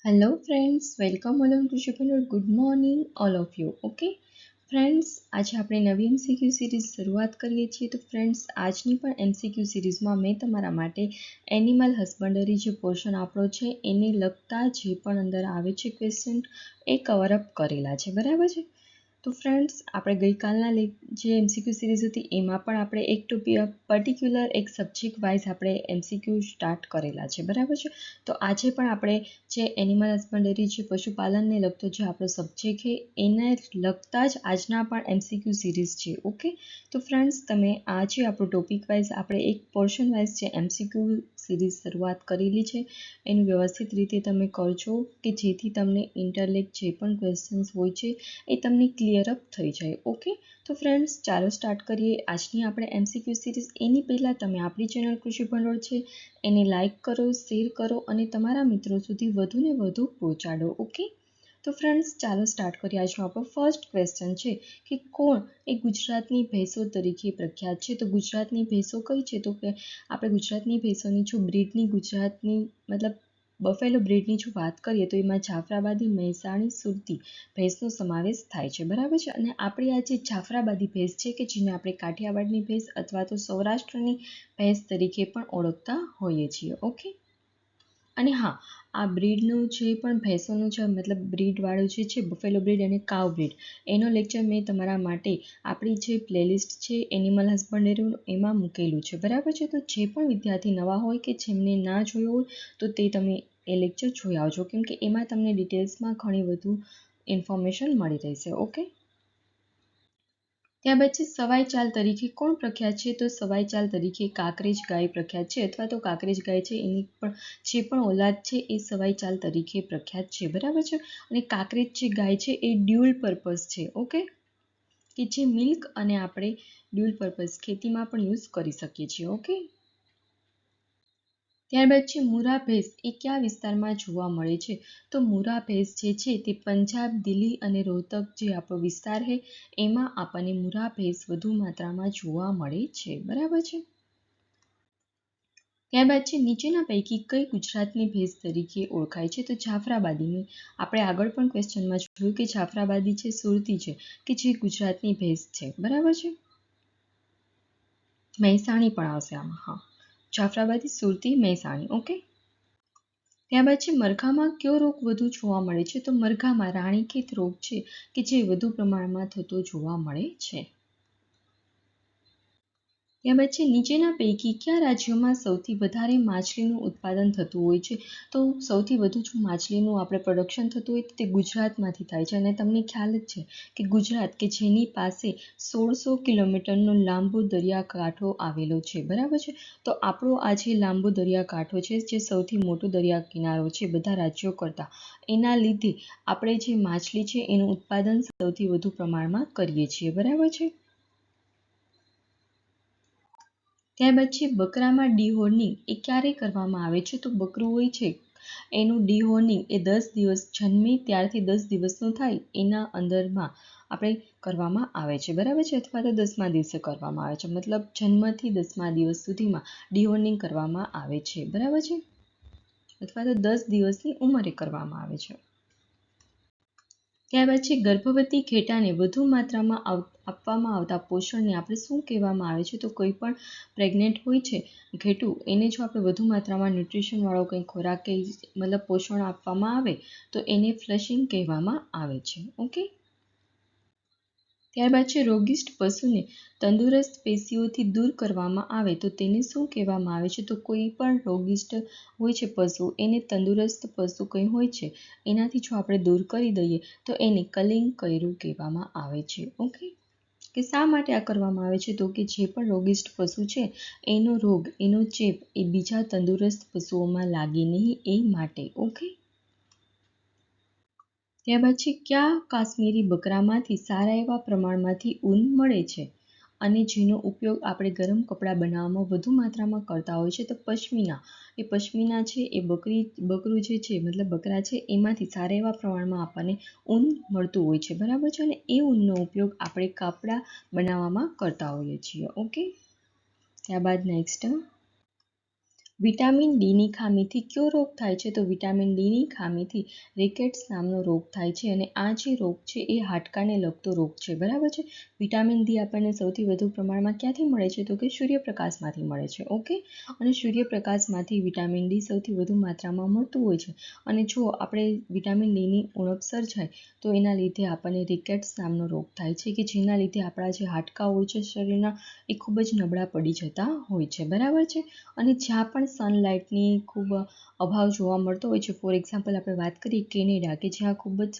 Hello friends, welcome all to Shukano. Good morning all of you. Okay friends, આજે આપણે નવી MCQ series શરૂઆત કરીએ છીએ. તો ફ્રેન્ડ્સ, આજની પણ એમસીક્યુ સિરીઝમાં મેં તમારા માટે એનિમલ હસબન્ડરી જે પોર્શન આપણો છે એને લગતા જે પણ અંદર આવે છે ક્વેશ્ચન એ કવરઅપ કરેલા છે. બરાબર છે? તો ફ્રેન્ડ્સ, આપણે ગઈકાલના જે એમસીક્યુ સિરીઝ હતી એમાં પણ આપણે એક પર્ટિક્યુલર એક સબ્જેક્ટ વાઇઝ આપણે એમસીક્યુ સ્ટાર્ટ કરેલા છે. બરાબર છે? તો આજે પણ આપણે જે એનિમલ હસબન્ડરી જે પશુપાલનને લગતો જે આપણો સબ્જેક્ટ છે એને લગતા જ આજના પણ એમસીક્યુ સિરીઝ છે. ઓકે, તો ફ્રેન્ડ્સ, તમે આજે આપણો ટોપિક વાઇઝ આપણે એક પોર્શન વાઇઝ જે એમસીક્યુ સિરીઝ શરૂઆત કરેલી છે એનું વ્યવસ્થિત રીતે તમે કરજો કે જેથી તમને ઇન્ટરલેક જે પણ ક્વેશ્ચન્સ હોય છે એ તમને ક્લિયર અપ થઈ જાય. ઓકે, તો ફ્રેન્ડ્સ, ચાલો સ્ટાર્ટ કરીએ આજની આપણે એમસીક્યુ સિરીઝ. એની પહેલાં તમે આપણી ચેનલ કૃષિ ભંડોળ છે એને લાઇક કરો, શેર કરો અને તમારા મિત્રો સુધી વધુને વધુ પહોંચાડો. ઓકે, તો ફ્રેન્ડ્સ, ચાલો સ્ટાર્ટ કરીએ. આજનો આપણો ફર્સ્ટ ક્વેશ્ચન છે કે કોણ એ ગુજરાતની ભેંસો તરીકે પ્રખ્યાત છે? તો ગુજરાતની ભેંસો કઈ છે? તો કે આપણે ગુજરાતની ભેંસોની જો બ્રીડની ગુજરાતની મતલબ બફેલો બ્રીડની જો વાત કરીએ તો એમાં જાફરાબાદી, મહેસાણી, સુરતી ભેંસનો સમાવેશ થાય છે. બરાબર છે? અને આપણી આ જે જાફરાબાદી ભેંસ છે કે જેને આપણે કાઠિયાવાડની ભેંસ અથવા તો સૌરાષ્ટ્રની ભેંસ તરીકે પણ ઓળખતા હોઈએ છીએ. ઓકે, અને હા, આ બ્રીડનું જે પણ ભેંસોનું છે મતલબ બ્રીડવાળું જે છે બફેલો બ્રીડ અને કાવ બ્રીડ એનો લેક્ચર મેં તમારા માટે આપણી જે પ્લેલિસ્ટ છે એનિમલ હસબન્ડરીનું એમાં મૂકેલું છે. બરાબર છે? તો જે પણ વિદ્યાર્થી નવા હોય કે જેમને ના જોયો હોય તો તે તમે એ લેક્ચર જોઈ આવજો, કેમ કે એમાં તમને ડિટેલ્સમાં ઘણી વધુ ઇન્ફોર્મેશન મળી રહેશે. ઓકે, ત્યાર પછી સવાઈ ચાલ તરીકે કોણ પ્રખ્યાત છે? તો સવાઈ ચાલ તરીકે કાંકરેજ ગાય પ્રખ્યાત છે, અથવા તો કાંકરેજ ગાય છે એની પણ જે પણ ઓલાદ છે એ સવાઈ ચાલ તરીકે પ્રખ્યાત છે. બરાબર છે? અને કાંકરેજ જે ગાય છે એ ડ્યુઅલ પર્પઝ છે. ઓકે, કે જે મિલ્ક અને આપણે ડ્યુઅલ પર્પઝ ખેતીમાં પણ યુઝ કરી શકીએ છીએ. ઓકે, ત્યારબાદ છે મુરા ભેંસ એ કયા વિસ્તારમાં જોવા મળે છે? તો મુરા ભેંસ જે છે તે પંજાબ, દિલ્હી અને રોહતક જે આપણો વિસ્તાર છે એમાં આપણને મુરા ભેંસ વધુ માત્રામાં જોવા મળે છે. બરાબર છે? ત્યારબાદ છે નીચેના પૈકી કઈ ગુજરાતની ભેંસ તરીકે ઓળખાય છે? તો જાફરાબાદીની આપણે આગળ પણ ક્વેશ્ચનમાં જોયું કે જાફરાબાદી છે, સુરતી છે કે જે ગુજરાતની ભેંસ છે. બરાબર છે? મહેસાણી પણ આવશે આમાં. હા, જાફરાબાદી, સુરતી, મહેસાણી. ઓકે, ત્યારબાદ છે મરઘામાં કયો રોગ વધુ જોવા મળે છે? તો મરઘામાં રાણીખેત રોગ છે કે જે વધુ પ્રમાણમાં થતો જોવા મળે છે. ત્યારબાદ છે નીચેના પૈકી કયા રાજ્યોમાં સૌથી વધારે માછલીનું ઉત્પાદન થતું હોય છે? તો સૌથી વધુ જો માછલીનું આપણે પ્રોડક્શન થતું હોય તો તે ગુજરાતમાંથી થાય છે. અને તમને ખ્યાલ જ છે કે ગુજરાત કે જેની પાસે 1600 કિલોમીટરનો લાંબો દરિયાકાંઠો આવેલો છે. બરાબર છે? તો આપણો આ જે લાંબો દરિયાકાંઠો છે જે સૌથી મોટો દરિયા કિનારો છે બધા રાજ્યો કરતાં, એના લીધે આપણે જે માછલી છે એનું ઉત્પાદન સૌથી વધુ પ્રમાણમાં કરીએ છીએ. બરાબર છે? ત્યારબાદ છે બકરામાં ડીહોર્નિંગ એ ક્યારે કરવામાં આવે છે? તો બકરું હોય છે એનું ડીહોર્નિંગ એ 10 દિવસ જન્મે ત્યારથી 10 દિવસનું થાય એના અંદરમાં આપણે કરવામાં આવે છે. બરાબર છે? અથવા તો 10મા દિવસે કરવામાં આવે છે. મતલબ જન્મથી 10મા દિવસ સુધીમાં ડીહોર્નિંગ કરવામાં આવે છે. બરાબર છે? અથવા તો 10 દિવસની ઉંમરે કરવામાં આવે છે. ત્યારબાદ છે ગર્ભવતી ઘેટાને વધુ માત્રામાં આપવામાં આવતા પોષણને આપણે શું કહેવામાં આવે છે? તો કોઈ પણ પ્રેગ્નેન્ટ હોય છે ઘેટું એને જો આપણે વધુ માત્રામાં ન્યુટ્રિશનવાળો કંઈ ખોરાક કે મતલબ પોષણ આપવામાં આવે તો એને ફ્લશિંગ કહેવામાં આવે છે. ઓકે, ત્યારબાદ છે રોગિષ્ટ પશુને તંદુરસ્ત પેશીઓથી દૂર કરવામાં આવે તો તેને શું કહેવામાં આવે છે? તો કોઈ પણ રોગિષ્ટ હોય છે પશુ એને તંદુરસ્ત પશુ કંઈ હોય છે એનાથી જો આપણે દૂર કરી દઈએ તો એને કલિંગ કર્યું કહેવામાં આવે છે. ઓકે, કે શા માટે આ કરવામાં આવે છે? તો કે જે પણ રોગિષ્ટ પશુ છે એનો રોગ, એનો ચેપ એ બીજા તંદુરસ્ત પશુઓમાં લાગે નહીં એ માટે. ઓકે, ત્યારબાદ છે કયા કાશ્મીરી બકરામાંથી સારા એવા પ્રમાણમાંથી ઊન મળે છે અને જેનો ઉપયોગ આપણે ગરમ કપડાં બનાવવામાં વધુ માત્રામાં કરતા હોય છે? તો પશ્મિના. એ પશ્મિના છે એ બકરું જે છે મતલબ બકરા છે એમાંથી સારા એવા પ્રમાણમાં આપણને ઊન મળતું હોય છે. બરાબર છે? અને એ ઊનનો ઉપયોગ આપણે કપડાં બનાવવામાં કરતા હોઈએ છીએ. ઓકે, ત્યારબાદ નેક્સ્ટ વિટામિન ડીની ખામીથી કયો રોગ થાય છે? તો વિટામિન ડીની ખામીથી રિકેટ્સ નામનો રોગ થાય છે અને આ જે રોગ છે એ હાડકાને લગતો રોગ છે, બરાબર છે. વિટામિન ડી આપણને સૌથી વધુ પ્રમાણમાં ક્યાંથી મળે છે? તો કે સૂર્યપ્રકાશમાંથી મળે છે. ઓકે, અને સૂર્યપ્રકાશમાંથી વિટામિન ડી સૌથી વધુ માત્રામાં મળતું હોય છે અને જો આપણે વિટામિન ડીની ઉણપ સર્જાય તો એના લીધે આપણને રિકેટ્સ નામનો રોગ થાય છે કે જેના લીધે આપણા જે હાડકાં હોય છે શરીરના એ ખૂબ જ નબળા પડી જતા હોય છે, બરાબર છે. અને જ્યાં પણ સનલાઇટની ખૂબ અભાવ જોવા મળતો હોય છે, ફોર એક્ઝામ્પલ આપણે વાત કરીએ કેનેડા કે જ્યાં ખૂબ જ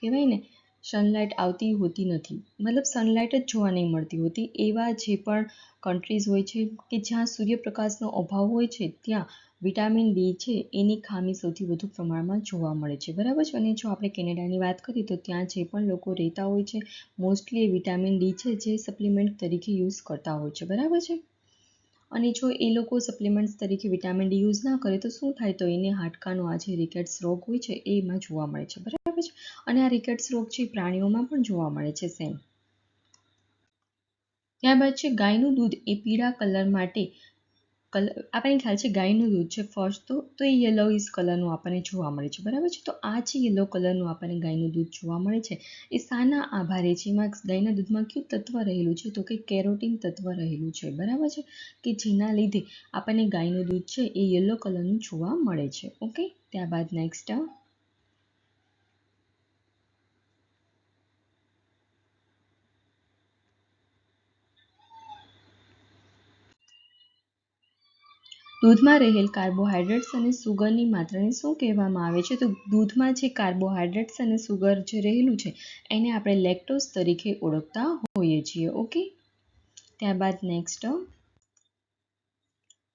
કહેવાય ને સનલાઇટ આવતી હોતી નથી, મતલબ સનલાઇટ જ જોવા નહીં મળતી હોતી, એવા જે પણ કન્ટ્રીઝ હોય છે કે જ્યાં સૂર્યપ્રકાશનો અભાવ હોય છે ત્યાં વિટામિન ડી છે એની ખામી સૌથી વધુ પ્રમાણમાં જોવા મળે છે, બરાબર છે. અને જો આપણે કેનેડાની વાત કરીએ તો ત્યાં જે પણ લોકો રહેતા હોય છે મોસ્ટલી એ વિટામિન ડી છે જે સપ્લિમેન્ટ તરીકે યુઝ કરતા હોય છે, બરાબર છે. અને જો એ લોકો સપ્લિમેન્ટ્સ તરીકે વિટામિન ડી યુઝ ના કરે તો શું થાય? તો એને હાડકાનો આ જે રિકેટ્સ રોગ હોય છે એમાં જોવા મળે છે, બરાબર છે. અને આ રિકેટ્સ રોગ છે પ્રાણીઓમાં પણ જોવા મળે છે સેમ. ત્યારબાદ છે ગાયનું દૂધ એ પીળા કલર માટે આપણને ખ્યાલ છે ગાયનું દૂધ છે ફર્સ્ટ તો એ યલોઇશ કલરનું આપણને જોવા મળે છે, બરાબર છે. તો આ જે યલો કલરનું આપણને ગાયનું દૂધ જોવા મળે છે એ શાના આભારે છે? એમાં ગાયના દૂધમાં કયું તત્વ રહેલું છે? તો કે કેરોટીન તત્વ રહેલું છે, બરાબર છે, કે જેના લીધે આપણને ગાયનું દૂધ છે એ યલો કલરનું જોવા મળે છે. ઓકે, ત્યારબાદ નેક્સ્ટ દૂધમાં રહેલ કાર્બોહાઈડ્રેટ્સ અને સુગરની માત્રાને શું કહેવામાં આવે છે? તો દૂધમાં જે કાર્બોહાઈડ્રેટ્સ અને સુગર જે રહેલું છે એને આપણે લેક્ટોઝ તરીકે ઓળખતા હોઈએ છીએ. ઓકે, ત્યારબાદ નેક્સ્ટ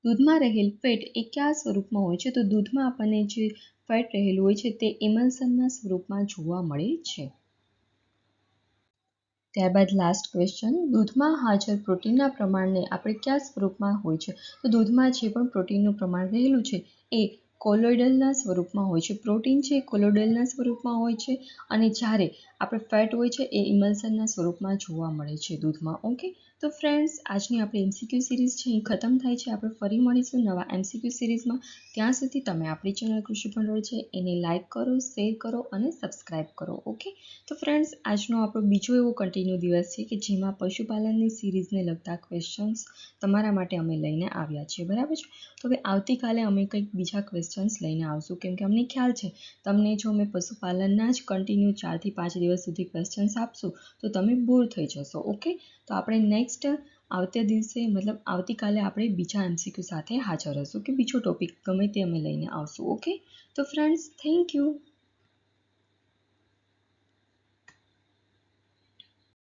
દૂધમાં રહેલ ફેટ એ કયા સ્વરૂપમાં હોય છે? તો દૂધમાં આપણને જે ફેટ રહેલું હોય છે તે ઇમલ્શનના સ્વરૂપમાં જોવા મળે છે. ત્યારબાદ લાસ્ટ ક્વેશ્ચન, દૂધમાં હાજર પ્રોટીનના પ્રમાણને આપણે કયા સ્વરૂપમાં હોય છે? તો દૂધમાં જે પણ પ્રોટીનનું પ્રમાણ રહેલું છે એ કોલોઇડલના સ્વરૂપમાં હોય છે. પ્રોટીન છે એ કોલોઇડલના સ્વરૂપમાં હોય છે અને જ્યારે આપણે ફેટ હોય છે એ ઇમલ્શનના સ્વરૂપમાં જોવા મળે છે દૂધમાં. ઓકે, તો ફ્રેન્ડ્સ આજની આપણી એમસીક્યુ સિરીઝ છે એ ખતમ થાય છે. આપણે ફરી મળીશું નવા એમસીક્યુ સિરીઝમાં. ત્યાં સુધી તમે આપણી ચેનલ કૃષિ ભંડોળ છે એને લાઇક કરો, શેર કરો અને સબસ્ક્રાઈબ કરો. ઓકે, તો ફ્રેન્ડ્સ આજનો આપણો બીજો એવો કન્ટિન્યુ દિવસ છે કે જેમાં પશુપાલનની સિરીઝને લગતા ક્વેશ્ચન્સ તમારા માટે અમે લઈને આવ્યા છીએ, બરાબર છે. તો હવે આવતીકાલે અમે કંઈક બીજા ક્વેશ્ચન્સ લઈને આવશું કેમ કે અમને ખ્યાલ છે તમને જો અમે પશુપાલનના જ કન્ટિન્યુ 4 થી 5 દિવસ સુધી ક્વેશ્ચન્સ આપશું તો તમે બોર થઈ જશો. ઓકે, તો આપણે નેક્સ્ટ આવતા દિવસે મતલબ આવતીકાલે આપણે બીજા એમસીક્યુ સાથે હાજર હશું કે બીજો ટોપિક ગમે તે અમે લઈને આવશું. ઓકે, તો ફ્રેન્ડ્સ થેન્ક યુ.